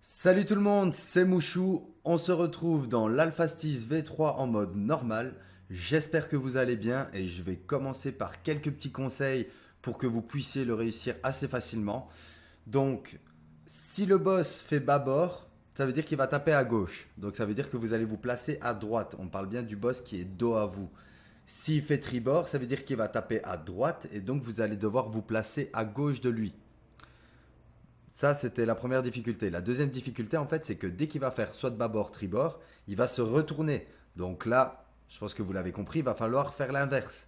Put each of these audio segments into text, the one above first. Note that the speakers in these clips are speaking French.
Salut tout le monde, c'est Mouchou. On se retrouve dans l'Alpha 6 V3 en mode normal. J'espère que vous allez bien et je vais commencer par quelques petits conseils pour que vous puissiez le réussir assez facilement. Donc, si le boss fait bâbord, ça veut dire qu'il va taper à gauche. Donc, ça veut dire que vous allez vous placer à droite. On parle bien du boss qui est dos à vous. S'il fait tribord, ça veut dire qu'il va taper à droite et donc vous allez devoir vous placer à gauche de lui. Ça, c'était la première difficulté. La deuxième difficulté, en fait, c'est que dès qu'il va faire soit de bâbord, tribord, il va se retourner. Donc là, je pense que vous l'avez compris, il va falloir faire l'inverse.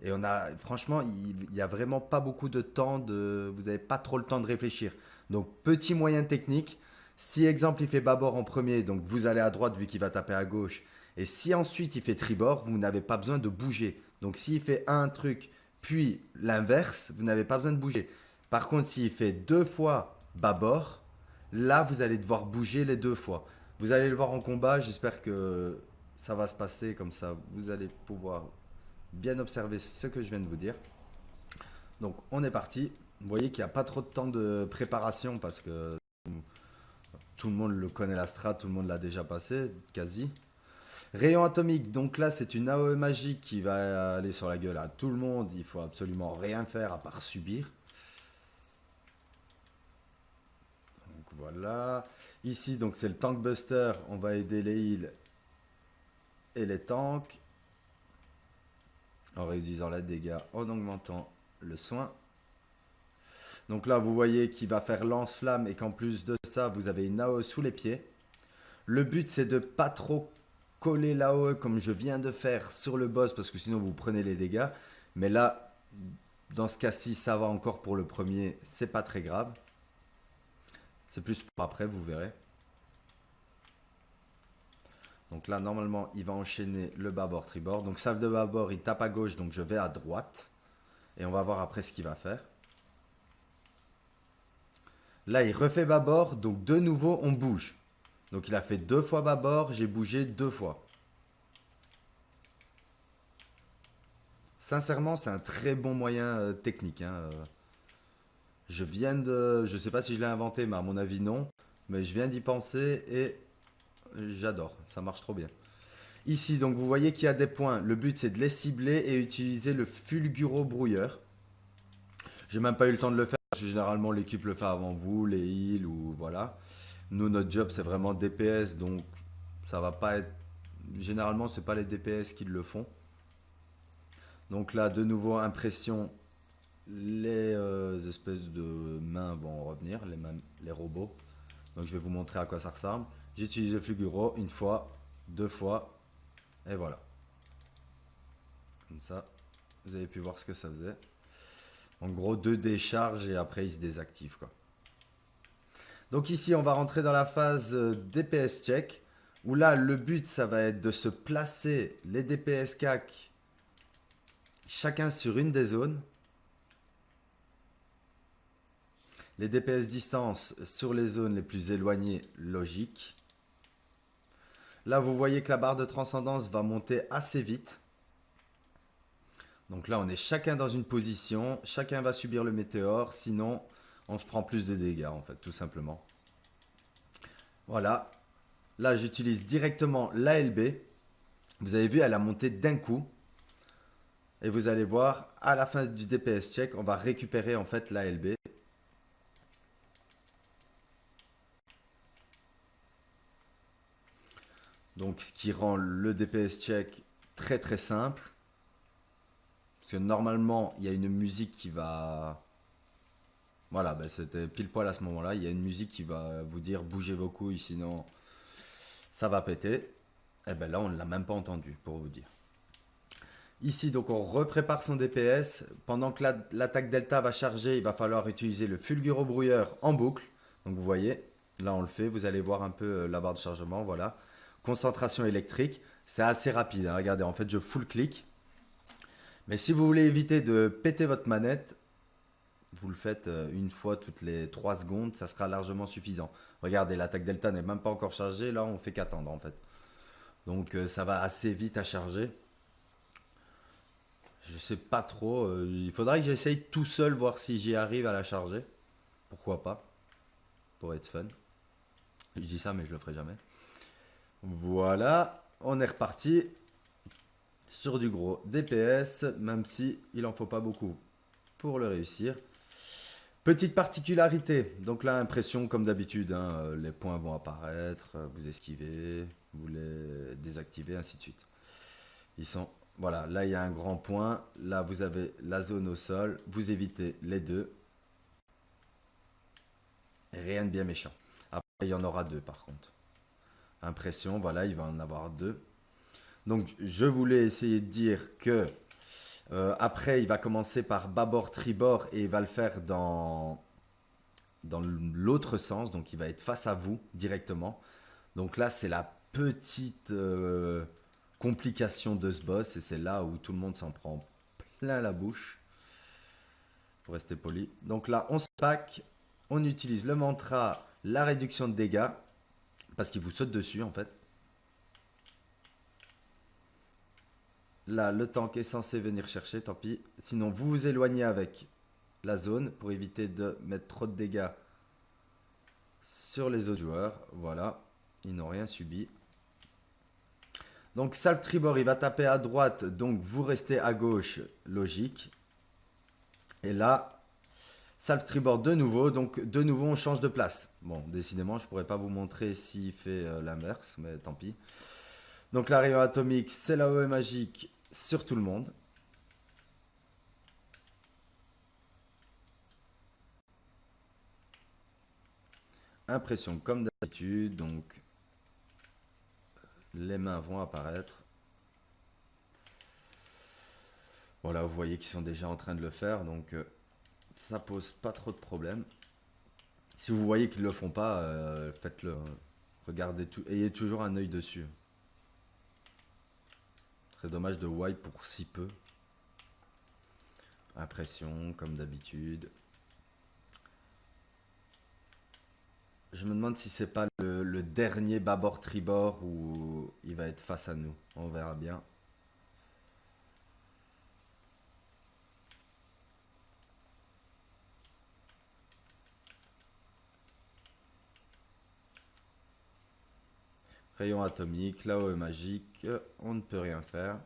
Et franchement, il n'y a vraiment pas beaucoup de temps vous n'avez pas trop le temps de réfléchir. Donc, petit moyen technique. Si, exemple, il fait bâbord en premier, donc vous allez à droite vu qu'il va taper à gauche. Et si ensuite il fait tribord, vous n'avez pas besoin de bouger. Donc, s'il fait un truc, puis l'inverse, vous n'avez pas besoin de bouger. Par contre, s'il fait deux fois bâbord, là, vous allez devoir bouger les deux fois. Vous allez le voir en combat, j'espère que ça va se passer comme ça. Vous allez pouvoir bien observer ce que je viens de vous dire. Donc, on est parti. Vous voyez qu'il n'y a pas trop de temps de préparation parce que tout le monde le connaît la strat, tout le monde l'a déjà passé, quasi. Rayon atomique, donc là c'est une AOE magique qui va aller sur la gueule à tout le monde. Il faut absolument rien faire à part subir. Donc voilà. Ici, donc c'est le Tank Buster. On va aider les heals et les tanks en réduisant les dégâts, en augmentant le soin. Donc là, vous voyez qu'il va faire lance-flamme et qu'en plus de ça, vous avez une AOE sous les pieds. Le but, c'est de pas trop coller l'AOE comme je viens de faire sur le boss parce que sinon vous prenez les dégâts. Mais là, dans ce cas-ci, ça va encore pour le premier, c'est pas très grave. C'est plus pour après, vous verrez. Donc là, normalement, il va enchaîner le bâbord tribord. Donc salve de bâbord, il tape à gauche, donc je vais à droite. Et on va voir après ce qu'il va faire. Là, il refait bâbord, donc de nouveau, on bouge. Donc il a fait deux fois bâbord, j'ai bougé deux fois. Sincèrement, c'est un très bon moyen technique, hein. Je sais pas si je l'ai inventé, mais à mon avis non. Mais je viens d'y penser et j'adore. Ça marche trop bien. Ici, donc vous voyez qu'il y a des points. Le but, c'est de les cibler et utiliser le fulguro brouilleur. J'ai même pas eu le temps de le faire parce que généralement l'équipe le fait avant vous, les heals ou voilà. Nous, notre job, c'est vraiment DPS, donc ça va pas être. Généralement, c'est pas les DPS qui le font. Donc là, de nouveau, impression. Les espèces de mains vont revenir, les robots. Donc je vais vous montrer à quoi ça ressemble. J'utilise le Fuguro une fois, deux fois, et voilà. Comme ça, vous avez pu voir ce que ça faisait. En gros, deux décharges et après il se désactive quoi. Donc ici, on va rentrer dans la phase DPS check. Où là, le but, ça va être de se placer les DPS CAC chacun sur une des zones. Les DPS distance sur les zones les plus éloignées, logique. Là, vous voyez que la barre de transcendance va monter assez vite. Donc là, on est chacun dans une position. Chacun va subir le météore. Sinon, on se prend plus de dégâts, en fait, tout simplement. Voilà. Là, j'utilise directement l'ALB. Vous avez vu, elle a monté d'un coup. Et vous allez voir, à la fin du DPS check, on va récupérer en fait l'ALB. Donc, ce qui rend le DPS check très très simple. Parce que normalement, il y a une musique qui va. Voilà, ben c'était pile poil à ce moment-là. Il y a une musique qui va vous dire bougez vos couilles, sinon ça va péter. Et ben là, on ne l'a même pas entendu, pour vous dire. Ici, donc, on reprépare son DPS. Pendant que l'attaque Delta va charger, il va falloir utiliser le Fulguro Brouilleur en boucle. Donc, vous voyez, là, on le fait. Vous allez voir un peu la barre de chargement. Voilà. Concentration électrique. C'est assez rapide, hein. Regardez, en fait, je full click. Mais si vous voulez éviter de péter votre manette, vous le faites une fois toutes les 3 secondes. Ça sera largement suffisant. Regardez, l'attaque Delta n'est même pas encore chargée. Là, on fait qu'attendre, en fait. Donc, ça va assez vite à charger. Je sais pas trop. Il faudra que j'essaye tout seul voir si j'y arrive à la charger. Pourquoi pas. Pour être fun. Je dis ça, mais je le ferai jamais. Voilà, on est reparti sur du gros DPS, même si il en faut pas beaucoup pour le réussir. Petite particularité, donc là, impression comme d'habitude, hein, les points vont apparaître, vous esquivez, vous les désactivez, ainsi de suite. Ils sont, voilà, là il y a un grand point, là vous avez la zone au sol, vous évitez les deux. Rien de bien méchant. Après, il y en aura deux par contre. Impression, voilà, il va en avoir deux. Donc, je voulais essayer de dire que après, il va commencer par bâbord, tribord et il va le faire dans l'autre sens. Donc, il va être face à vous directement. Donc là, c'est la petite complication de ce boss et c'est là où tout le monde s'en prend plein la bouche. Pour rester poli. Donc là, on se pack. On utilise le mantra, la réduction de dégâts. Parce qu'il vous saute dessus en fait. Là, le tank est censé venir chercher, tant pis. Sinon, vous vous éloignez avec la zone pour éviter de mettre trop de dégâts sur les autres joueurs. Voilà, ils n'ont rien subi. Donc, Salp Tribord, il va taper à droite, donc vous restez à gauche, logique. Et là, Salp Tribord de nouveau, donc de nouveau on change de place. Bon, décidément, je ne pourrais pas vous montrer s'il fait l'inverse, mais tant pis. Donc la rayon atomique, c'est la OE magique sur tout le monde. Impression comme d'habitude, donc les mains vont apparaître. Voilà, vous voyez qu'ils sont déjà en train de le faire, donc ça pose pas trop de problèmes. Si vous voyez qu'ils le font pas, faites-le. Regardez tout, ayez toujours un œil dessus. Très dommage de wipe pour si peu. Impression comme d'habitude. Je me demande si c'est pas le dernier bâbord tribord où il va être face à nous. On verra bien. Rayon atomique, là-haut est magique, on ne peut rien faire.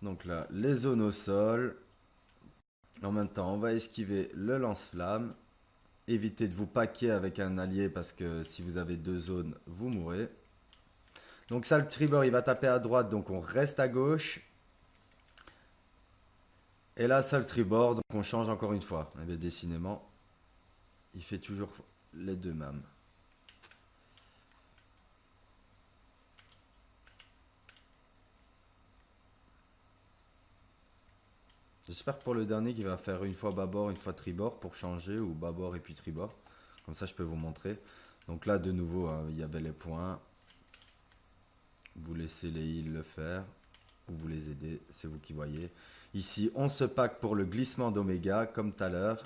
Donc là, les zones au sol. En même temps, on va esquiver le lance-flamme. Évitez de vous paquer avec un allié parce que si vous avez deux zones, vous mourrez. Donc ça, le tribord, il va taper à droite, donc on reste à gauche. Et là, ça, le tribord, donc on change encore une fois. Et bien, décidément, il fait toujours les deux mêmes. J'espère pour le dernier qu'il va faire une fois bâbord, une fois tribord pour changer, ou bâbord et puis tribord. Comme ça, je peux vous montrer. Donc là, de nouveau, hein, il y avait les points. Vous laissez les heals le faire, ou vous les aidez, c'est vous qui voyez. Ici, on se pack pour le glissement d'oméga, comme tout à l'heure.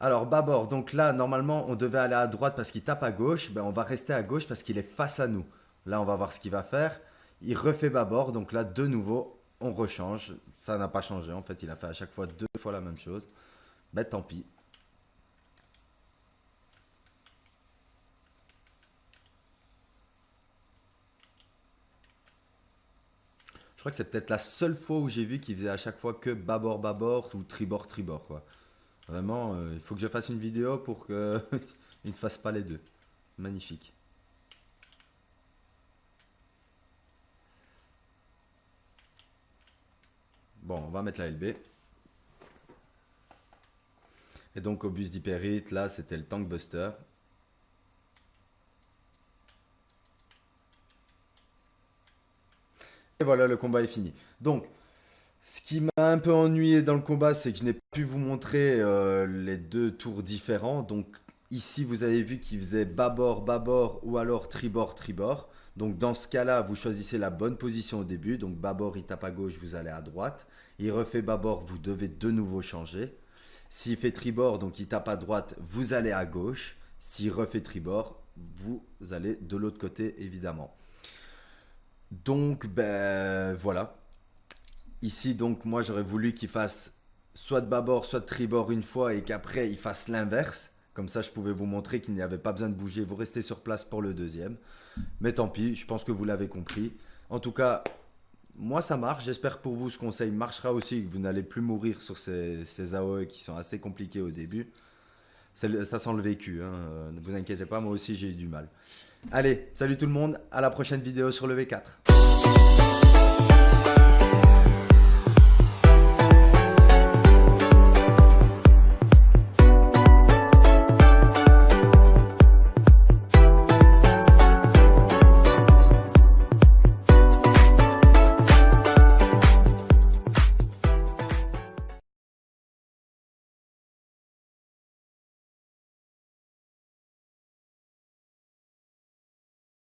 Alors, bâbord, donc là, normalement, on devait aller à droite parce qu'il tape à gauche. Ben, on va rester à gauche parce qu'il est face à nous. Là, on va voir ce qu'il va faire. Il refait bâbord, donc là, de nouveau, on rechange. Ça n'a pas changé, en fait, il a fait à chaque fois deux fois la même chose. Ben, tant pis. Je crois que c'est peut-être la seule fois où j'ai vu qu'il faisait à chaque fois que bâbord, bâbord ou tribord, tribord, quoi. Vraiment, il faut que je fasse une vidéo pour que il ne fasse pas les deux. Magnifique. Bon, on va mettre la LB. Et donc au bus d'Hyperite, là, c'était le Tank Buster. Et voilà, le combat est fini. Donc, ce qui m'a un peu ennuyé dans le combat, c'est que je n'ai pas pu vous montrer les deux tours différents. Donc ici, vous avez vu qu'il faisait bâbord, bâbord ou alors tribord, tribord. Donc dans ce cas-là, vous choisissez la bonne position au début. Donc bâbord, il tape à gauche, vous allez à droite. Il refait bâbord, vous devez de nouveau changer. S'il fait tribord, donc il tape à droite, vous allez à gauche. S'il refait tribord, vous allez de l'autre côté, évidemment. Donc, ben voilà. Ici, donc, moi, j'aurais voulu qu'il fasse soit de bâbord, soit de tribord une fois et qu'après il fasse l'inverse. Comme ça, je pouvais vous montrer qu'il n'y avait pas besoin de bouger, vous restez sur place pour le deuxième. Mais tant pis, je pense que vous l'avez compris. En tout cas, moi ça marche, j'espère que pour vous ce conseil marchera aussi, que vous n'allez plus mourir sur ces AOE qui sont assez compliqués au début. Ça sent le vécu, hein. Ne vous inquiétez pas, moi aussi j'ai eu du mal. Allez, salut tout le monde, à la prochaine vidéo sur le V4.